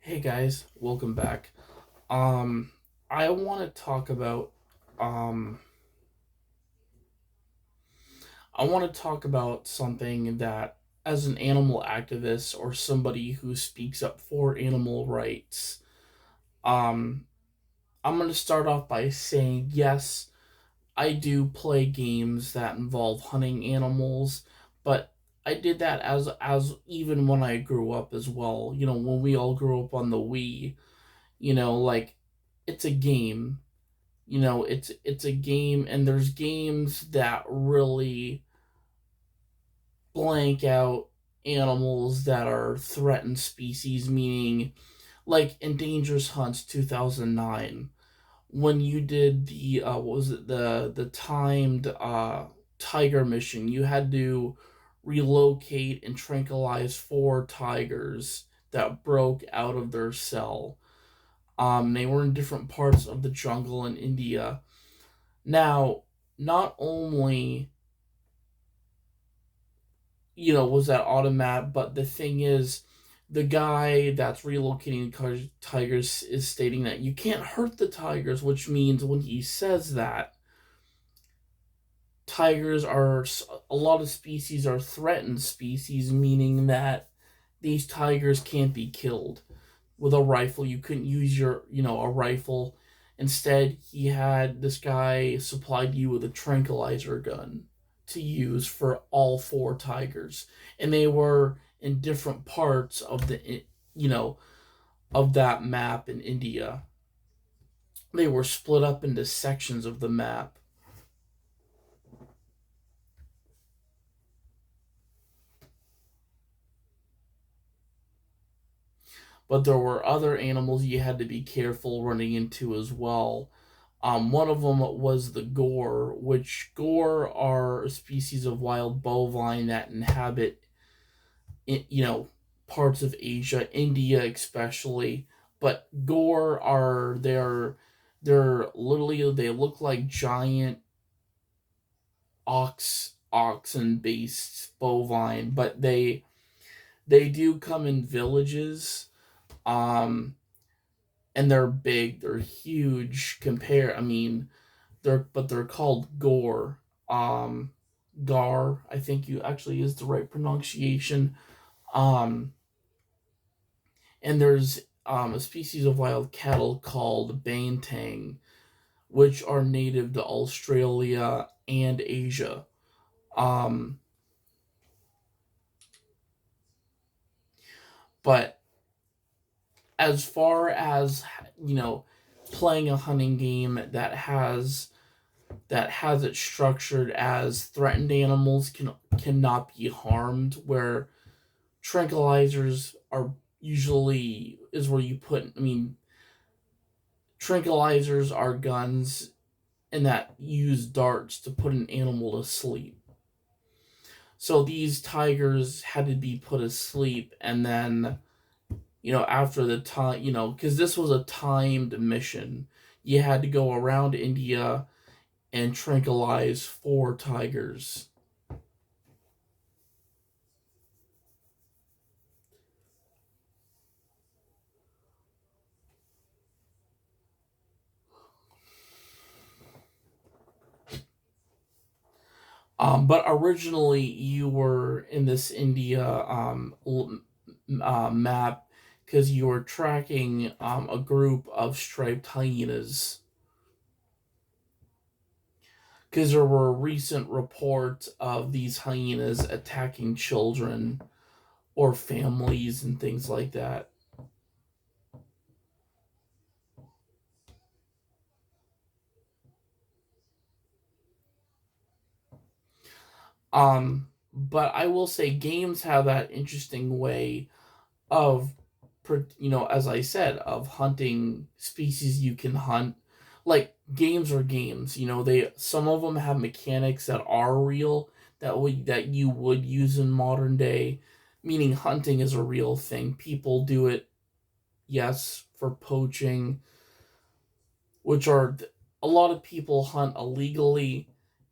Hey guys, welcome back. Um, I want to talk about um, something that, as an animal activist or somebody who speaks up for animal rights, um, I'm going to start off by saying yes, I do play games that involve hunting animals, but I did that as even when I grew up as well. When we all grew up on the Wii, like it's a game. It's a game, and there's games that really blank out animals that are threatened species, meaning like in Dangerous Hunts 2009, when you did the what was it, the timed tiger mission. You had to relocate and tranquilize four tigers that broke out of their cell. They were in different parts of the jungle in India. Now, not only, was that automat, but the thing is, the guy that's relocating the tigers is stating that you can't hurt the tigers, which means when he says that, tigers are, a lot of species are threatened species, meaning that these tigers can't be killed with a rifle. You couldn't use a rifle. Instead, he had this guy supplied you with a tranquilizer gun to use for all four tigers, and they were in different parts of you know, of that map in India. They were split up into sections of the map, but there were other animals you had to be careful running into as well. One of them was the Gore, which Gore are a species of wild bovine that inhabit, you know, parts of Asia, India especially. But Gore are they're literally, they look like giant oxen based bovine, but they do come in villages. Um, and they're big, they're huge. They're called Gore. Um, Gar, I think you actually is the right pronunciation. Um, and there's a species of wild cattle called Bantang, which are native to Australia and Asia. Um, but as far as, you know, playing a hunting game that has it structured as threatened animals cannot be harmed, where tranquilizers are usually is where you put. Tranquilizers are guns and that use darts to put an animal to sleep. So these tigers had to be put asleep, and then, after the time, because this was a timed mission, you had to go around India and tranquilize four tigers. But originally, you were in this India map because you were tracking a group of striped hyenas. Because there were recent reports of these hyenas attacking children or families and things like that. But I will say games have that interesting way of, as I said, of hunting species you can hunt. Like, games are games. They, some of them have mechanics that are real, that you would use in modern day. Meaning hunting is a real thing. People do it, yes, for poaching, which are, a lot of people hunt illegally,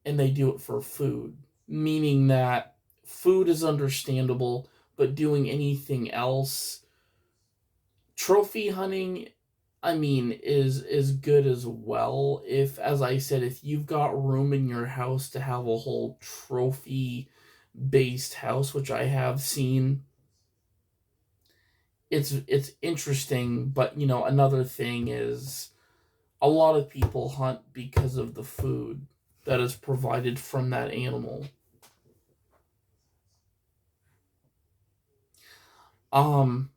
and they do it for food. Meaning that food is understandable, but doing anything else, Trophy hunting, I mean, is good as well. If, as I said, if you've got room in your house to have a whole trophy based house, which I have seen, it's interesting. But another thing is a lot of people hunt because of the food that is provided from that animal. Um,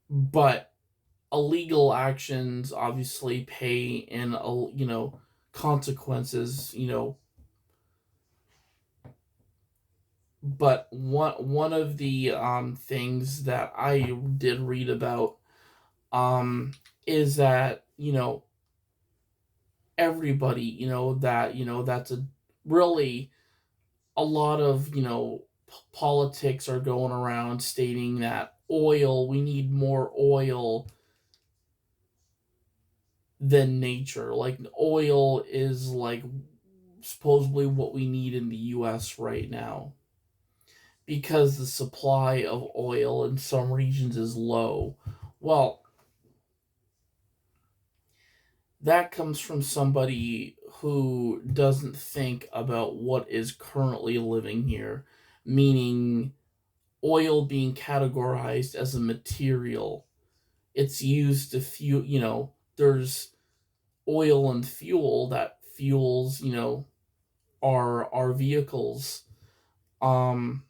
but illegal actions obviously pay in consequences. But one of the things that I did read about um is that everybody that that's a really a lot of politics are going around stating that oil we need more oil than nature. Like oil is like supposedly what we need in the US right now because the supply of oil in some regions is low. Well, that comes from somebody who doesn't think about what is currently living here, meaning oil being categorized as a material. It's used to fuel, there's oil and fuel that fuels, our vehicles. Um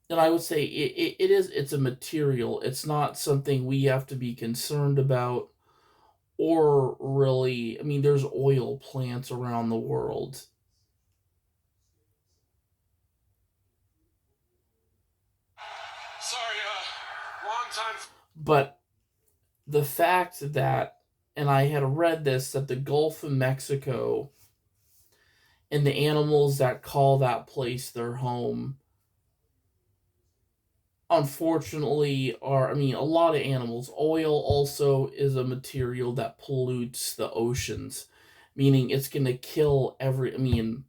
and I would say it's a material. It's not something we have to be concerned about or really. I mean, there's oil plants around the world. Sorry, long time. But the fact that, and I had read this, that the Gulf of Mexico and the animals that call that place their home, unfortunately, are, I mean, a lot of animals. Oil also is a material that pollutes the oceans, meaning it's going to kill I mean,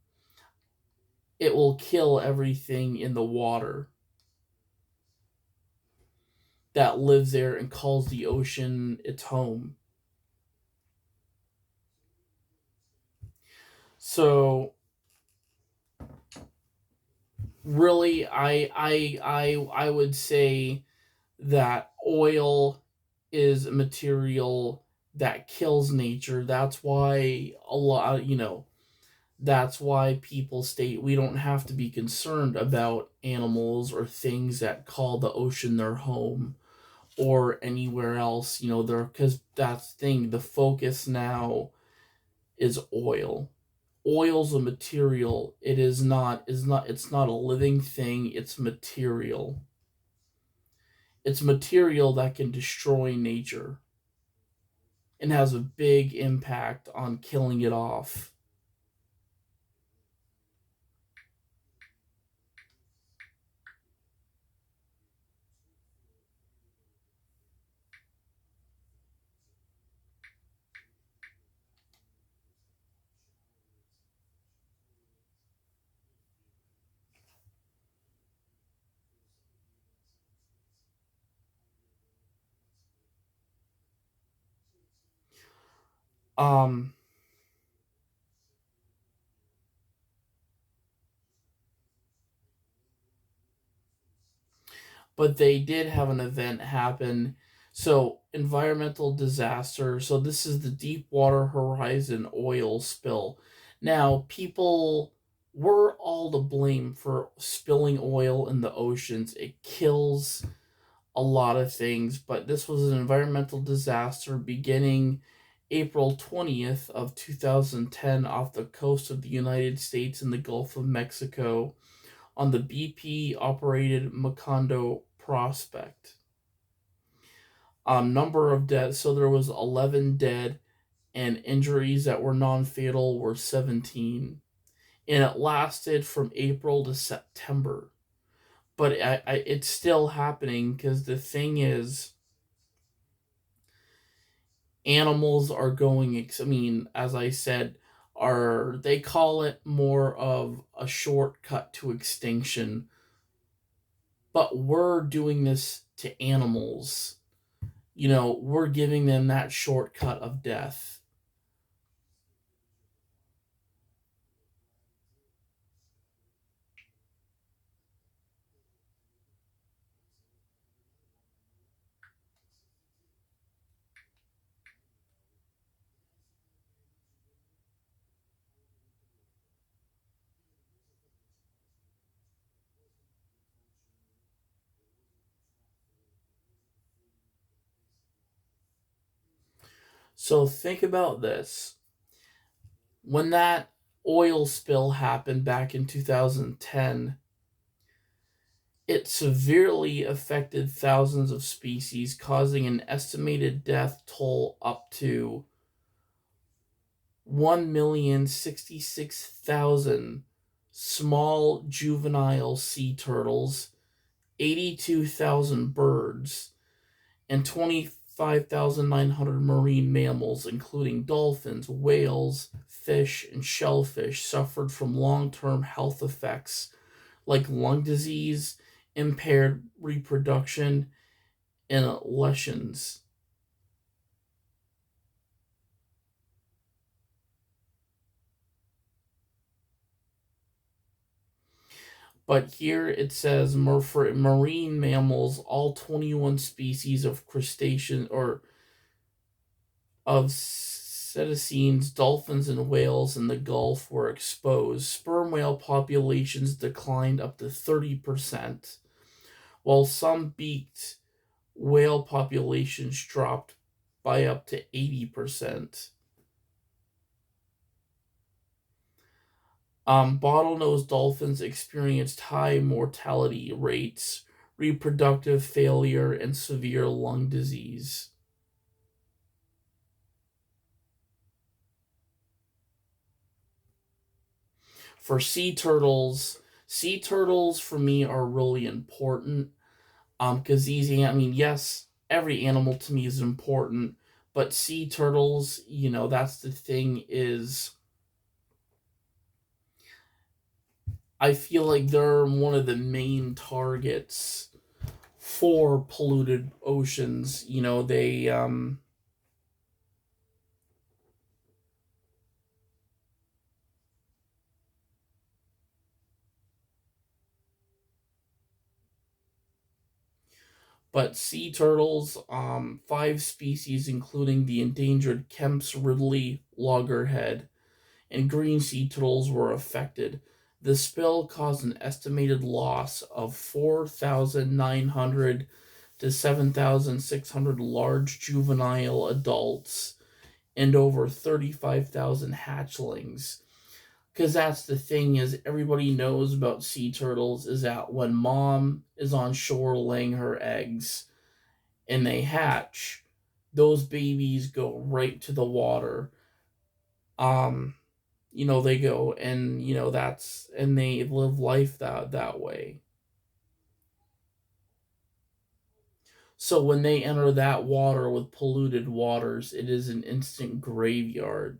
it will kill everything in the water that lives there and calls the ocean its home. So really, I would say that oil is a material that kills nature. That's why a lot, that's why people state we don't have to be concerned about animals or things that call the ocean their home or anywhere else, there, because that's the thing. The focus now is oil. Oil's a material. It is not it's not a living thing. It's material. It's material that can destroy nature and has a big impact on killing it off. Um, but they did have an event happen. So, environmental disaster. So, this is the Deepwater Horizon oil spill. Now, people were all to blame for spilling oil in the oceans. It kills a lot of things, but this was an environmental disaster beginning April 20th of 2010 off the coast of the United States in the Gulf of Mexico on the BP operated Macondo prospect. Number of deaths, so there was 11 dead and injuries that were non-fatal were 17. And it lasted from April to September. But it's still happening because the thing is, animals are going. I mean, as I said, are they call it more of a shortcut to extinction, but we're doing this to animals. We're giving them that shortcut of death. So think about this. When that oil spill happened back in 2010, it severely affected thousands of species, causing an estimated death toll up to 1,066,000 small juvenile sea turtles, 82,000 birds, and 25,900 marine mammals, including dolphins, whales, fish, and shellfish, suffered from long term health effects like lung disease, impaired reproduction, and lesions. But here it says for marine mammals, all 21 species of crustaceans or of cetaceans, dolphins, and whales in the Gulf were exposed. Sperm whale populations declined up to 30%, while some beaked whale populations dropped by up to 80%. Bottlenose dolphins experienced high mortality rates, reproductive failure, and severe lung disease. For sea turtles for me are really important. Because yes, every animal to me is important, but sea turtles, that's the thing is, I feel like they're one of the main targets for polluted oceans. But sea turtles, five species, including the endangered Kemp's Ridley loggerhead and green sea turtles, were affected. The spill caused an estimated loss of 4,900 to 7,600 large juvenile adults and over 35,000 hatchlings. Because that's the thing is everybody knows about sea turtles is that when mom is on shore laying her eggs and they hatch, those babies go right to the water. Um, they go and they live life that way. So when they enter that water with polluted waters, it is an instant graveyard.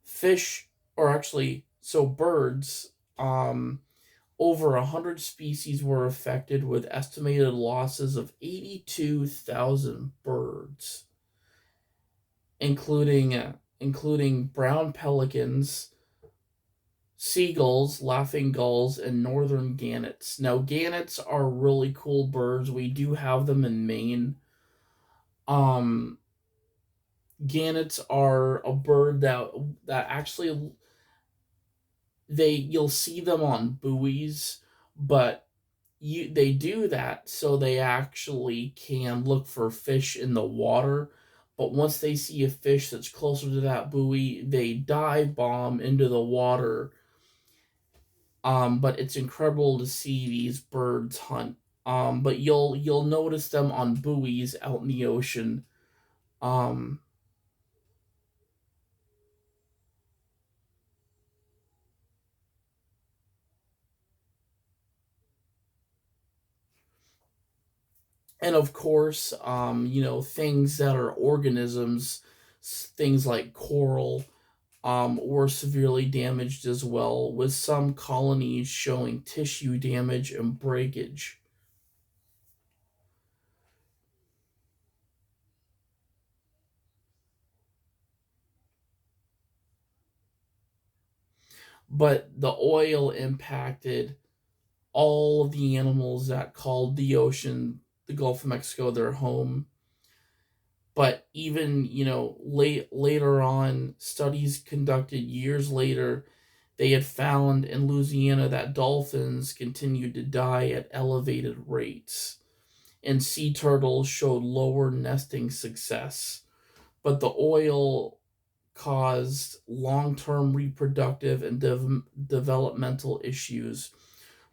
Fish, or actually, so birds, over 100 species were affected with estimated losses of 82,000 birds, including brown pelicans, seagulls, laughing gulls, and northern gannets. Now, gannets are really cool birds. We do have them in Maine. Um, Gannets are a bird that actually you'll see them on buoys, but they do that so they actually can look for fish in the water. But once they see a fish that's closer to that buoy, they dive bomb into the water. But it's incredible to see these birds hunt. But you'll notice them on buoys out in the ocean. Um, and of course, things that are organisms, things like coral, were severely damaged as well, with some colonies showing tissue damage and breakage. But the oil impacted all of the animals that called the ocean, the Gulf of Mexico, their home. But even, later on, studies conducted years later, they had found in Louisiana that dolphins continued to die at elevated rates, and sea turtles showed lower nesting success. But the oil caused long term reproductive and developmental issues,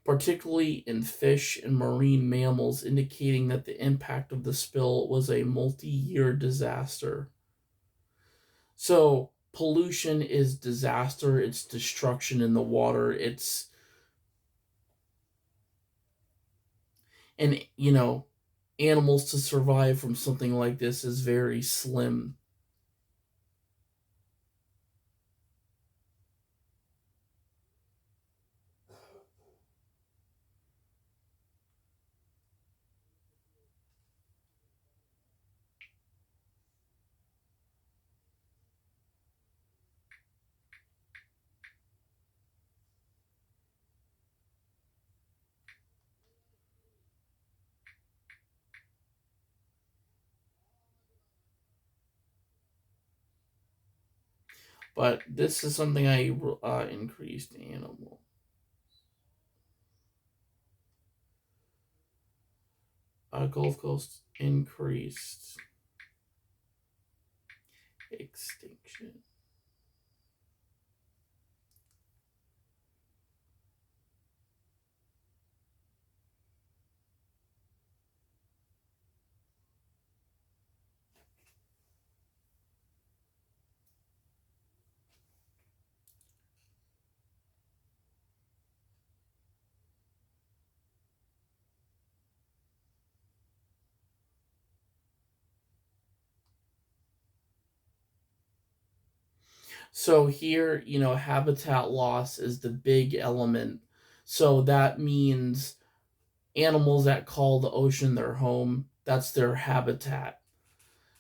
particularly in fish and marine mammals, indicating that the impact of the spill was a multi year disaster. So, pollution is disaster, it's destruction in the water, and, animals to survive from something like this is very slim. But this is something I increased animal. Gulf Coast increased extinction. So here, habitat loss is the big element. So that means animals that call the ocean their home, that's their habitat.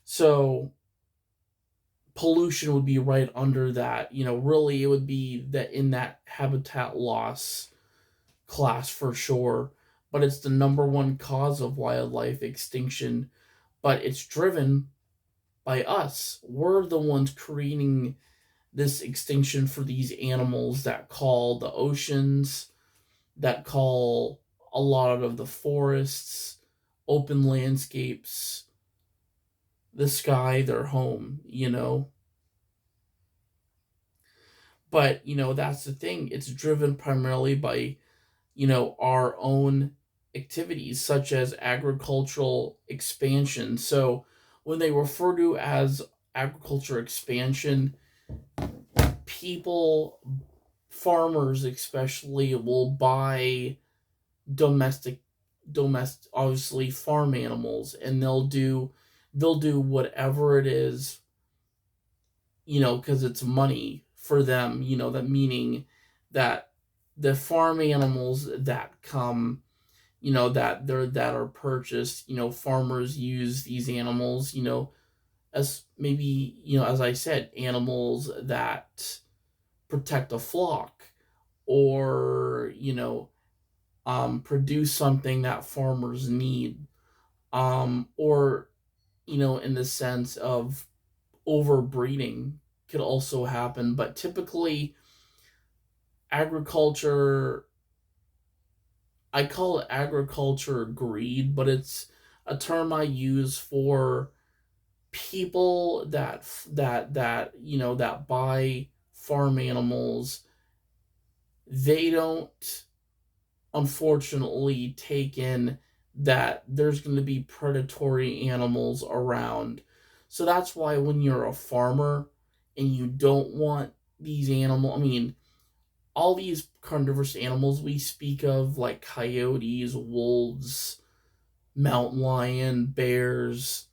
So pollution would be right under that. Really it would be that in that habitat loss class for sure. But it's the number one cause of wildlife extinction. But it's driven by us. We're the ones creating this extinction for these animals that call the oceans, that call a lot of the forests, open landscapes, the sky their home. But, that's the thing. It's driven primarily by, our own activities, such as agricultural expansion. So when they refer to as agriculture expansion, people, farmers especially, will buy domestic obviously farm animals, and they'll do whatever it is, because it's money for them, that meaning that the farm animals that come, that are purchased, farmers use these animals, as maybe, as I said, animals that protect a flock, or, produce something that farmers need, or, in the sense of overbreeding could also happen. But typically, agriculture, I call it agriculture greed, but it's a term I use for people that buy farm animals. They don't, unfortunately, take in that there's going to be predatory animals around. So that's why when you're a farmer and you don't want these animals, I mean, all these carnivorous animals we speak of, like coyotes, wolves, mountain lion, bears,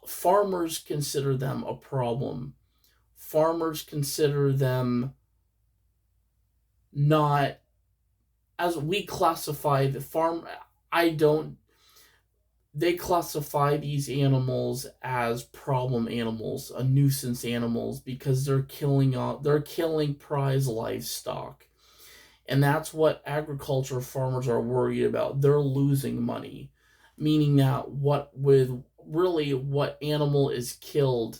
farmers consider them a problem. Farmers consider them not, as we classify the farm. I don't They classify these animals as problem animals, a nuisance animals, because they're killing prize livestock. And that's what agriculture farmers are worried about. They're losing money, meaning that what animal is killed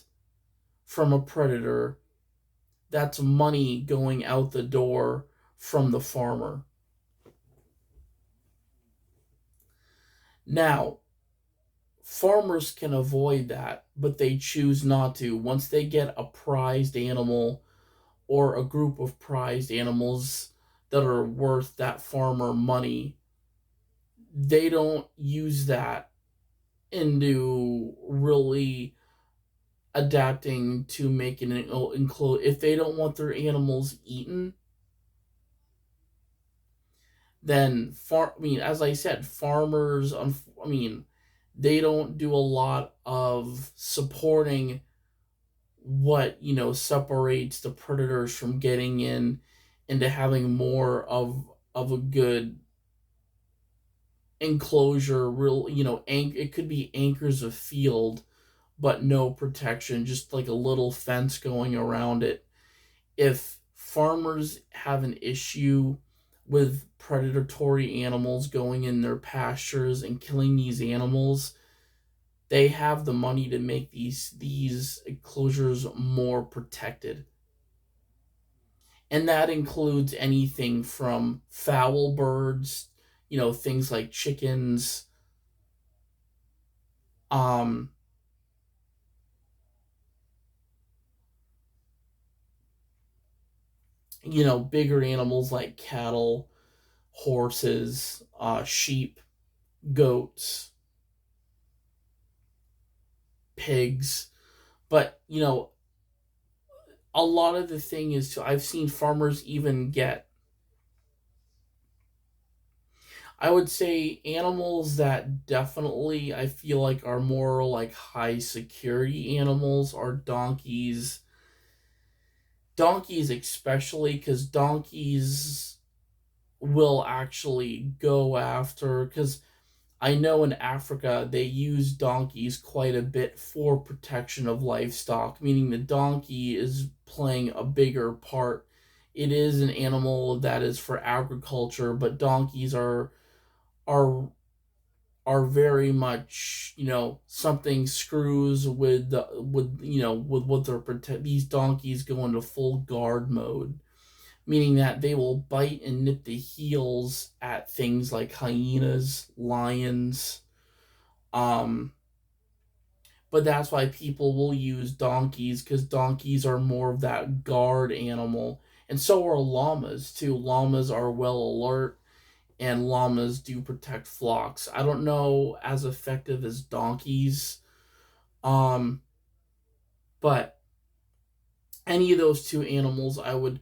from a predator, that's money going out the door from the farmer. Now, farmers can avoid that, but they choose not to. Once they get a prized animal or a group of prized animals that are worth that farmer money, they don't use that into really adapting to making an enclosed. If they don't want their animals eaten, then as I said, farmers. They don't do a lot of supporting what separates the predators from getting in into having more of a good enclosure. Real, it could be acres of field but no protection, just like a little fence going around it. If farmers have an issue with predatory animals going in their pastures and killing these animals, they have the money to make these enclosures more protected. And that includes anything from fowl birds, things like chickens, um, bigger animals like cattle, horses, sheep, goats, pigs. But, a lot of the thing is, I've seen farmers even get, I would say, animals that definitely I feel like are more like high security animals are donkeys. Donkeys, especially, because donkeys will actually go after, because I know in Africa they use donkeys quite a bit for protection of livestock, meaning the donkey is playing a bigger part. It is an animal that is for agriculture, but donkeys are are very much, something screws with with what they're protect. These donkeys go into full guard mode, meaning that they will bite and nip the heels at things like hyenas, lions. Um, but that's why people will use donkeys, because donkeys are more of that guard animal. And so are llamas too. Llamas are well alert, and llamas do protect flocks. I don't know as effective as donkeys. Um, but any of those two animals, I would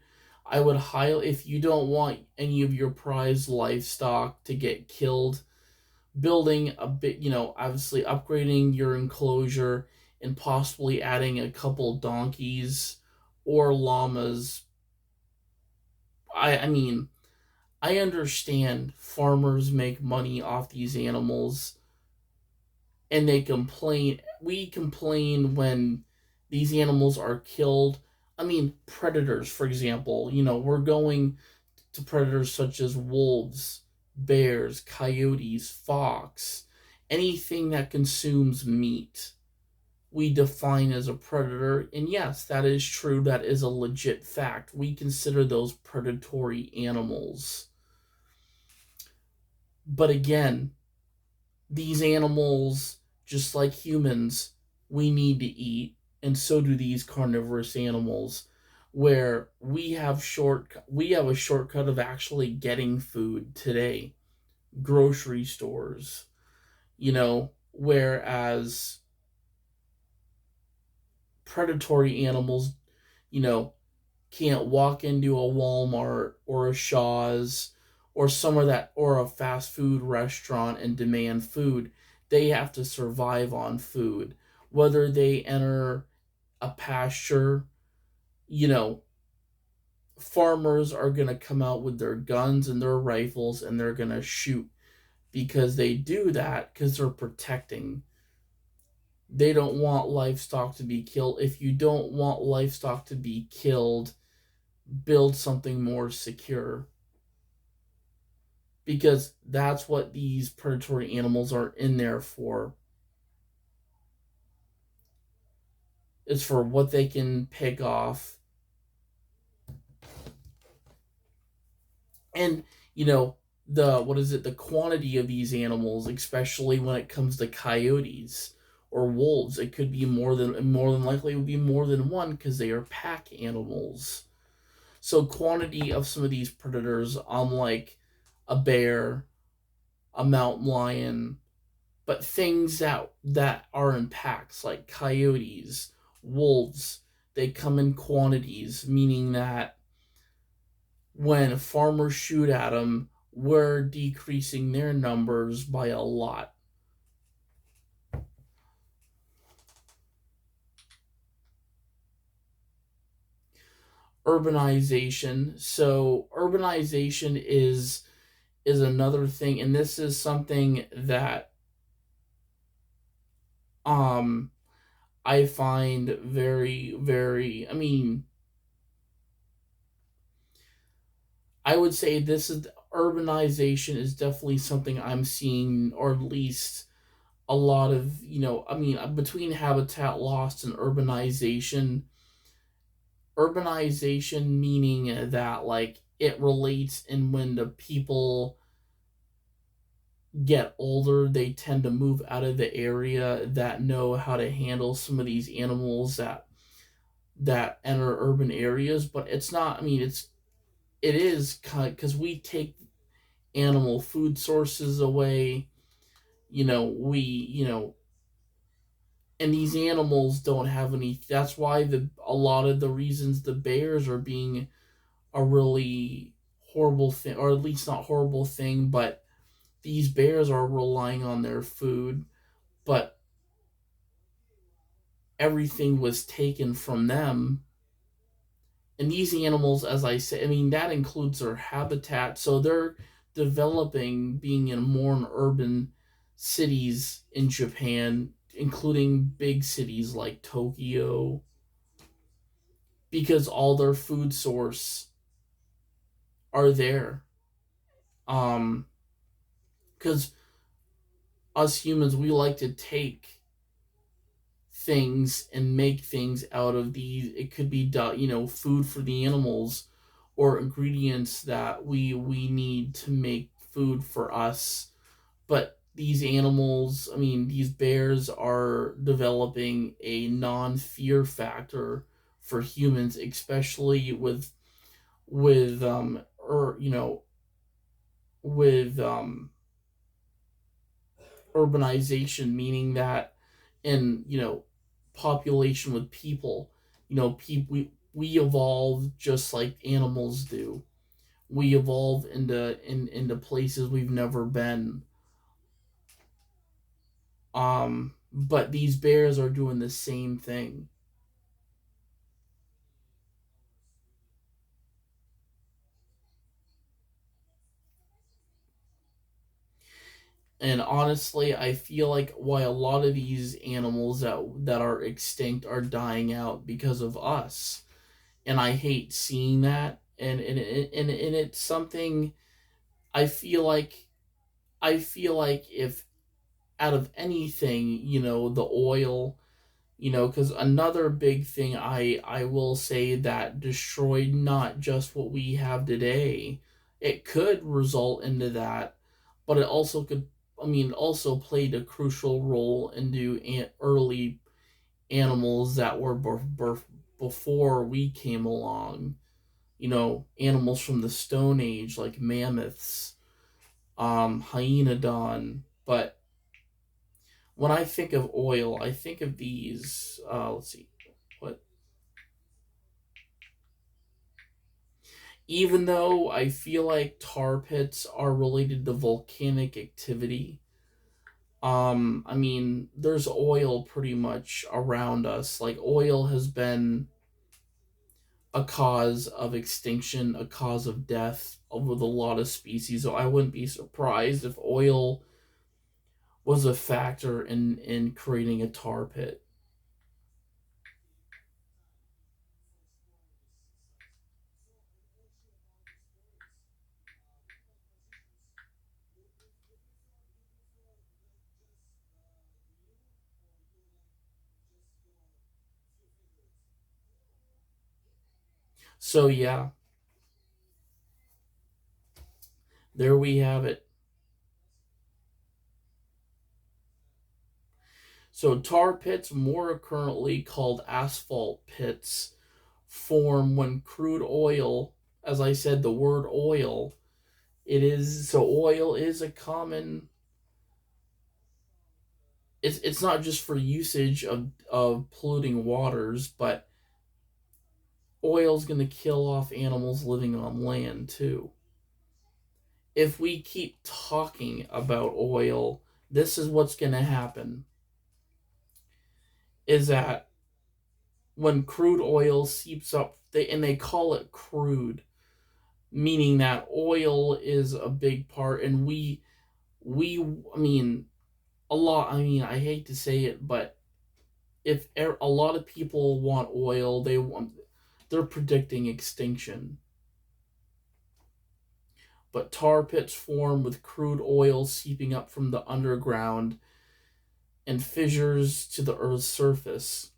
highly, if you don't want any of your prized livestock to get killed, building a bit, obviously upgrading your enclosure and possibly adding a couple donkeys or llamas. I mean, I understand farmers make money off these animals, and we complain when these animals are killed. I mean, predators, for example, we're going to predators such as wolves, bears, coyotes, fox, anything that consumes meat, we define as a predator. And yes, that is true. That is a legit fact. We consider those predatory animals. But again, these animals, just like humans, we need to eat, and so do these carnivorous animals, where we have a shortcut of actually getting food today. Grocery stores, whereas predatory animals, you know, can't walk into a Walmart or a Shaw's or somewhere that or a fast food restaurant and demand food. They have to survive on food. whether they enter a pasture, you know, farmers are going to come out with their guns and their rifles and they're going to shoot because they do that because they're protecting. They don't want livestock to be killed. If you don't want livestock to be killed, build something more secure, because that's what these predatory animals are in there for. It's for what they can pick off. And, you know, the quantity of these animals, especially when it comes to coyotes or wolves, it could be more than likely it would be more than one because they are pack animals. So quantity of some of these predators, unlike a bear, a mountain lion, but things that are in packs like coyotes, wolves, they come in quantities, meaning that when farmers shoot at them, we're decreasing their numbers by a lot. Urbanization. So urbanization is another thing, and this is something that um I find very, very, I mean, I would say this is urbanization is definitely something I'm seeing, or at least a lot of, I mean, between habitat loss and urbanization meaning that, like, it relates, and when the people get older, they tend to move out of the area that know how to handle some of these animals that enter urban areas. But it's not, I mean, it is kind of because we take animal food sources away. We, and these animals don't have any. That's why a lot of the reasons the bears are being a really horrible thing, or at least not horrible thing, but these bears are relying on their food, but everything was taken from them. And these animals, as I say, I mean, that includes their habitat. So they're developing, being in more urban cities in Japan, including big cities like Tokyo, because all their food source are there. Um, because us humans, we like to take things and make things out of these. It could be, food for the animals, or ingredients that we need to make food for us. But these animals, I mean, these bears are developing a non-fear factor for humans, especially with or with urbanization, meaning that in, population with people, we evolve just like animals do. We evolve into places we've never been. But these bears are doing the same thing. And honestly, I feel like why a lot of these animals that are extinct are dying out because of us. And I hate seeing that. And it's something. I feel like if out of anything, the oil, because another big thing I will say that destroyed not just what we have today, it could result into that, but it also could, I mean, also played a crucial role into early animals that were before we came along. Animals from the Stone Age like mammoths, hyenodon. But when I think of oil, I think of these. Let's see, what? Even though I feel like tar pits are related to volcanic activity, I mean, there's oil pretty much around us. Like, oil has been a cause of extinction, a cause of death with a lot of species. So I wouldn't be surprised if oil was a factor in creating a tar pit. So yeah, there we have it. So tar pits, more currently called asphalt pits, form when crude oil, as I said, the word oil, oil is a common, it's not just for usage of polluting waters, but oil's going to kill off animals living on land too. If we keep talking about oil, this is what's going to happen, is that when crude oil seeps up, they call it crude, meaning that oil is a big part, and we I mean, a lot, I mean, I hate to say it, but if a lot of people want oil, they're predicting extinction. But tar pits form with crude oil seeping up from the underground and fissures to the earth's surface.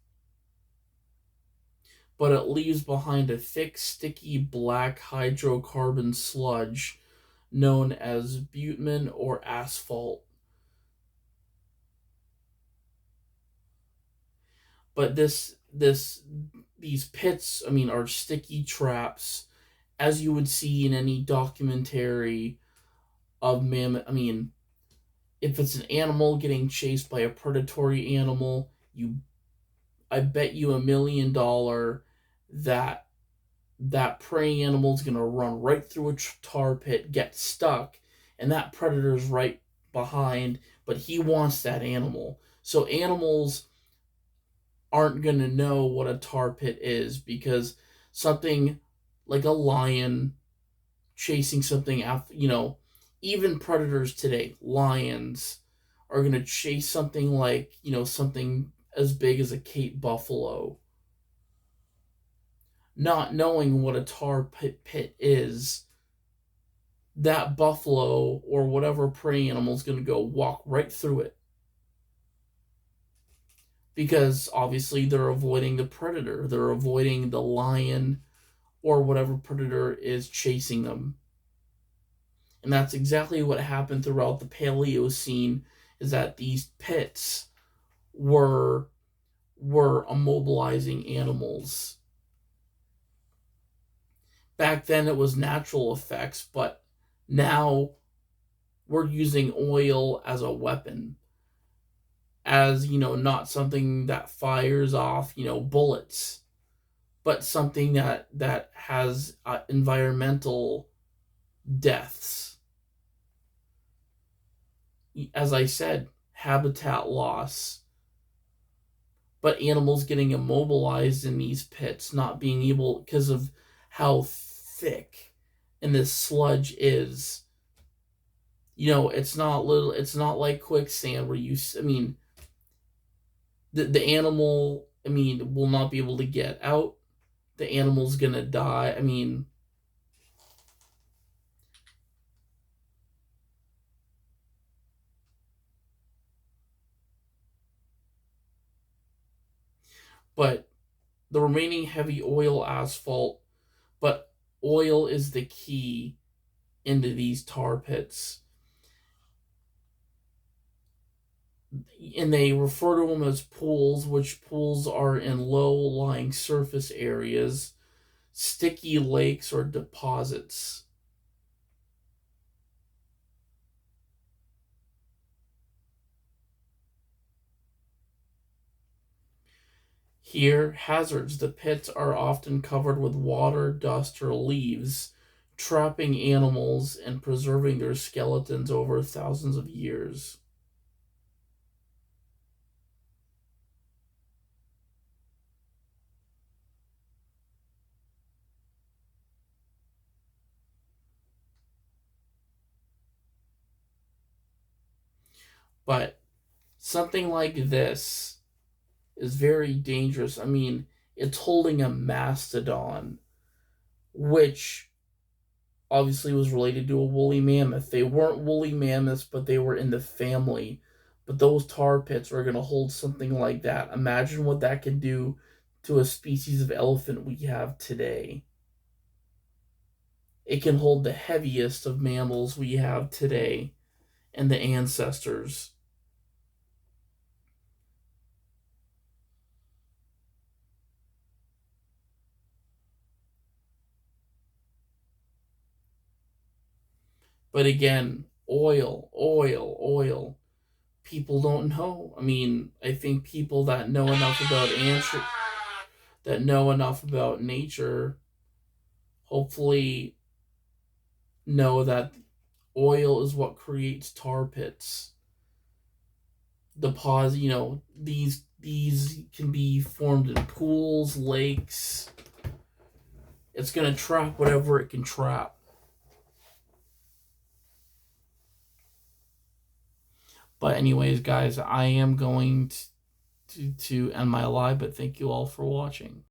But it leaves behind a thick, sticky black hydrocarbon sludge known as bitumen or asphalt. But these pits, I mean, are sticky traps, as you would see in any documentary of mammoth. I mean, if it's an animal getting chased by a predatory animal, I bet you $1 million that that preying animal is going to run right through a tar pit, get stuck, and that predator's right behind, but he wants that animal. So animals aren't going to know what a tar pit is, because something like a lion chasing something after, even predators today, lions, are going to chase something like, something as big as a Cape buffalo, not knowing what a tar pit is. That buffalo or whatever prey animal is going to go walk right through it, because obviously they're avoiding the predator, they're avoiding the lion or whatever predator is chasing them. And that's exactly what happened throughout the Paleocene, is that these pits were immobilizing animals. Back then it was natural effects, but now we're using oil as a weapon, as, not something that fires off, bullets, but something that has environmental deaths. As I said, habitat loss, but animals getting immobilized in these pits, not being able, because of how thick and this sludge is. It's not like quicksand where I mean, the animal, I mean, will not be able to get out. The animal's gonna die. I mean, but the remaining heavy oil asphalt, but oil is the key into these tar pits. And they refer to them as pools, which pools are in low lying surface areas, sticky lakes, or deposits. Here, hazards. The pits are often covered with water, dust, or leaves, trapping animals and preserving their skeletons over thousands of years. But something like this is very dangerous. I mean, it's holding a mastodon, which obviously was related to a woolly mammoth. They weren't woolly mammoths, but they were in the family. But those tar pits are going to hold something like that. Imagine what that can do to a species of elephant we have today. It can hold the heaviest of mammals we have today and the ancestors. But again, oil, oil, oil. People don't know. I mean, I think people that know enough about that know enough about nature, hopefully know that oil is what creates tar pits. These can be formed in pools, lakes. It's gonna trap whatever it can trap. But anyways, guys, I am going to end my live, but thank you all for watching.